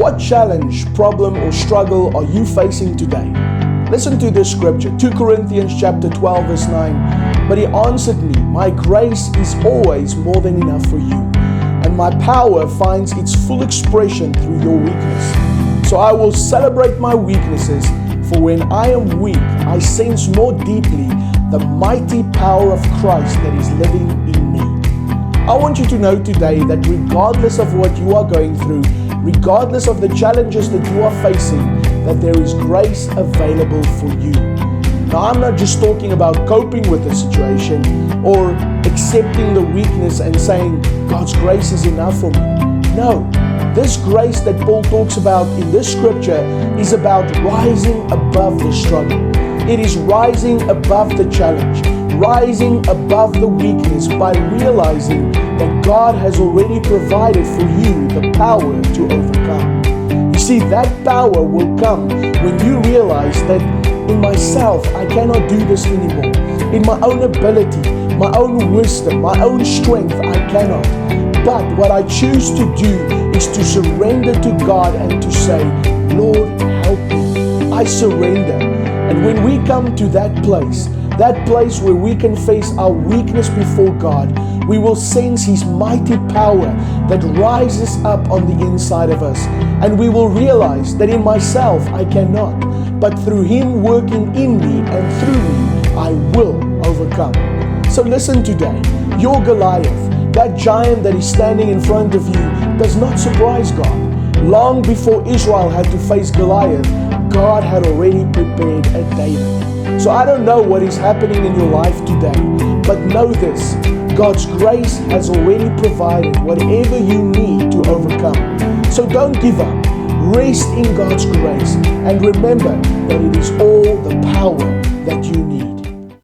What challenge, problem, or struggle are you facing today? Listen to this scripture, 2 Corinthians chapter 12, verse 9. But he answered me, my grace is always more than enough for you, and my power finds its full expression through your weakness. So I will celebrate my weaknesses, for when I am weak, I sense more deeply the mighty power of Christ that is living in me. I want you to know today that regardless of what you are going through, regardless of the challenges that you are facing, that there is grace available for you. Now, I'm not just talking about coping with the situation or accepting the weakness and saying, God's grace is enough for me. No, this grace that Paul talks about in this scripture is about rising above the struggle. It is rising above the challenge, rising above the weakness by realizing that God has already provided for you the power to overcome. You see, that power will come when you realize that in myself, I cannot do this anymore. In my own ability, my own wisdom, my own strength, I cannot. But what I choose to do is to surrender to God and to say, Lord, help me. I surrender. And when we come to that place where we can face our weakness before God, we will sense His mighty power that rises up on the inside of us. And we will realize that in myself I cannot, but through Him working in me and through me, I will overcome. So listen today, your Goliath, that giant that is standing in front of you, does not surprise God. Long before Israel had to face Goliath, God had already prepared a David. So I don't know what is happening in your life today, but know this, God's grace has already provided whatever you need to overcome. So don't give up. Rest in God's grace and remember that it is all the power that you need.